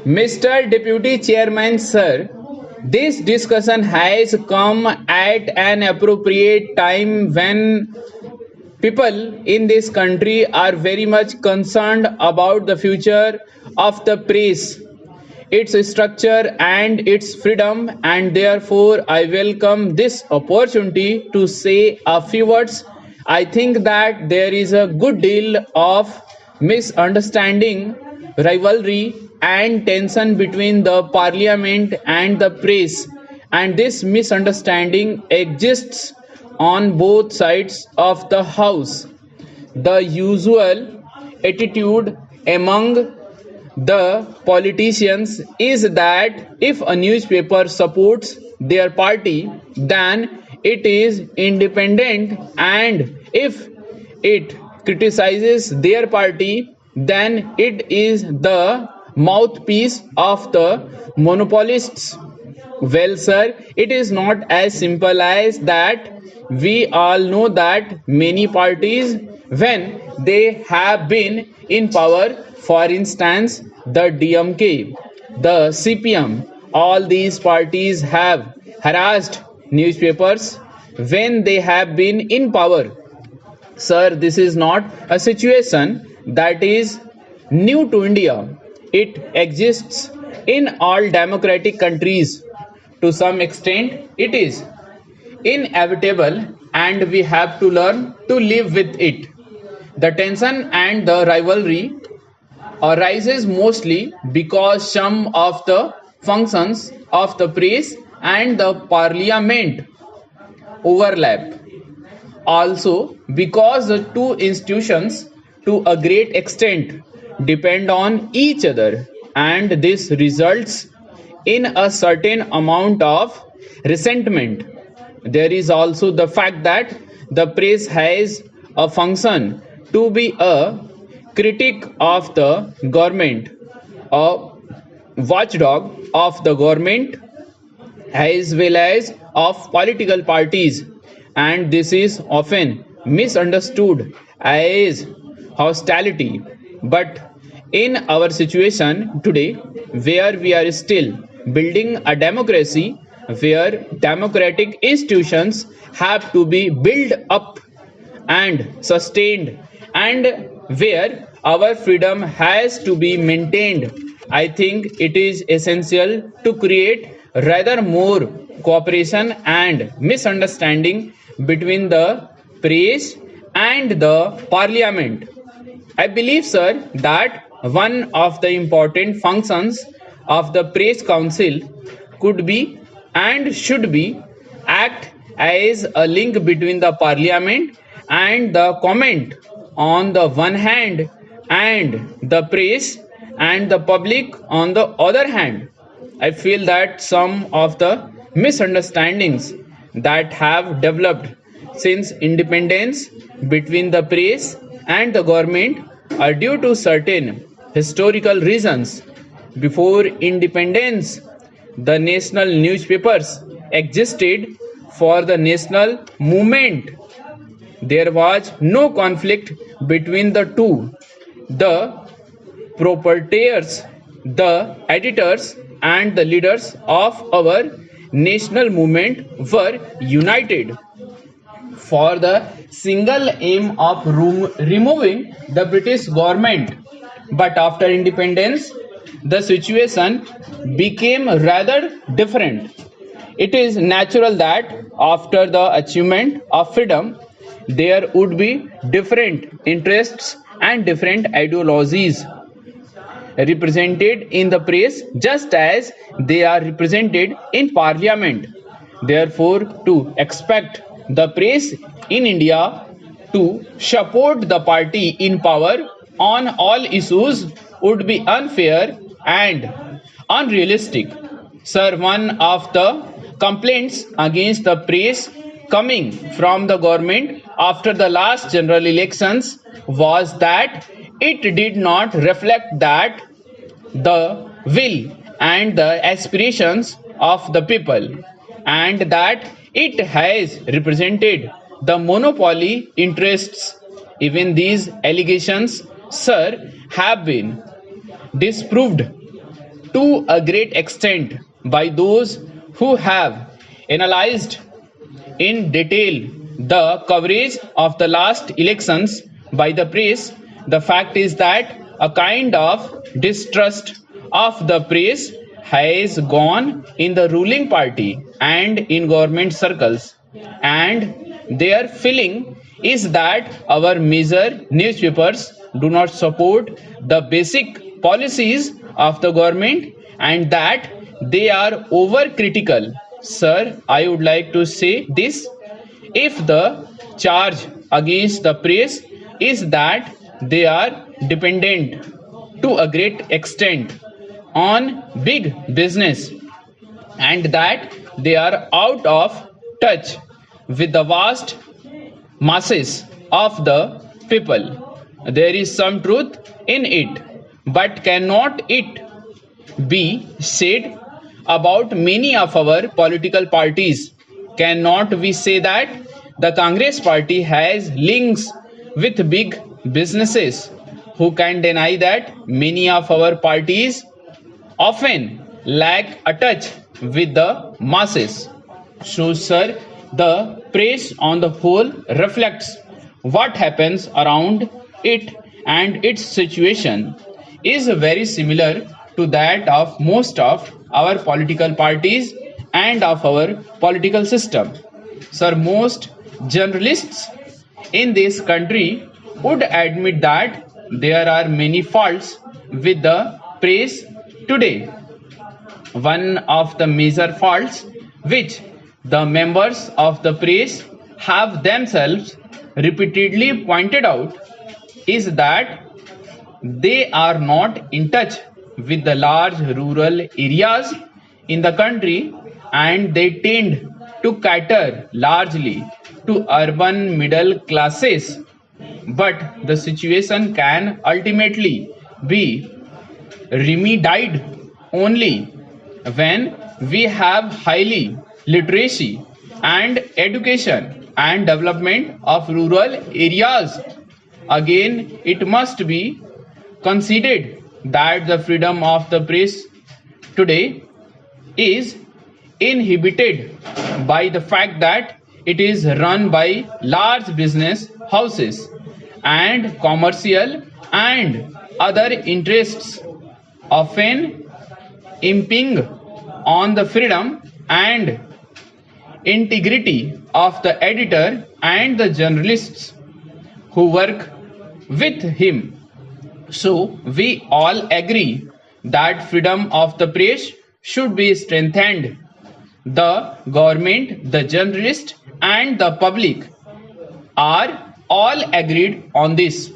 Mr. Deputy Chairman, sir, this discussion has come at an appropriate time when people in this country are very much concerned about the future of the press, its structure and its freedom, and therefore I welcome this opportunity to say a few words. I think that there is a good deal of misunderstanding, rivalry and tension between the parliament and the press, and this misunderstanding exists on both sides of the house. The usual attitude among the politicians is that if a newspaper supports their party, then it is independent, and if it criticizes their party, then it is the mouthpiece of the monopolists. Well, sir, it is not as simple as that. We all know that many parties, when they have been in power, for instance, the DMK, the CPM, all these parties have harassed newspapers when they have been in power. Sir, this is not a situation that is new to India. It exists in all democratic countries. To some extent, it is inevitable and we have to learn to live with it. The tension and the rivalry arises mostly because some of the functions of the press and the parliament overlap. Also, because the two institutions to a great extent depend on each other, and this results in a certain amount of resentment. There is also the fact that the press has a function to be a critic of the government, a watchdog of the government, as well as of political parties, and this is often misunderstood as hostility. But in our situation today, where we are still building a democracy, where democratic institutions have to be built up and sustained, and where our freedom has to be maintained, I think it is essential to create rather more cooperation and misunderstanding between the press and the parliament. I believe, sir, that one of the important functions of the press council could be and should be act as a link between the parliament and the comment on the one hand, and the press and the public on the other hand. I feel that some of the misunderstandings that have developed since independence between the press and the government are due to certain historical reasons. Before independence, the national newspapers existed for the national movement. There was no conflict between the two. The proprietors, the editors, and the leaders of our national movement were united for the single aim of removing the British government. But after independence, the situation became rather different. It is natural that after the achievement of freedom, there would be different interests and different ideologies represented in the press just as they are represented in parliament. Therefore, to expect the press in India to support the party in power on all issues would be unfair and unrealistic. Sir, one of the complaints against the press coming from the government after the last general elections was that it did not reflect that the will and the aspirations of the people, and that it has represented the monopoly interests. Even these allegations, sir, have been disproved to a great extent by those who have analyzed in detail the coverage of the last elections by the press, the fact is that a kind of distrust of the press has gone in the ruling party and in government circles, and their feeling is that our major newspapers do not support the basic policies of the government and that they are overcritical. Sir, I would like to say this: if the charge against the press is that they are dependent to a great extent on big business and that they are out of touch with the vast masses of the people, there is some truth in it, but cannot it be said about many of our political parties? Cannot we say that the Congress party has links with big businesses? Who can deny that many of our parties often lack a touch with the masses? So, sir, the press on the whole reflects what happens around it, and its situation is very similar to that of most of our political parties and of our political system. Sir, most journalists in this country would admit that there are many faults with the press today. One of the major faults which the members of the press have themselves repeatedly pointed out is that they are not in touch with the large rural areas in the country, and they tend to cater largely to urban middle classes. But the situation can ultimately be remedied only when we have highly literacy and education and development of rural areas. Again, it must be conceded that the freedom of the press today is inhibited by the fact that it is run by large business houses and commercial and other interests, often impinging on the freedom and integrity of the editor and the journalists who work with him. So, we all agree that freedom of the press should be strengthened. The government, the journalist, and the public are all agreed on this.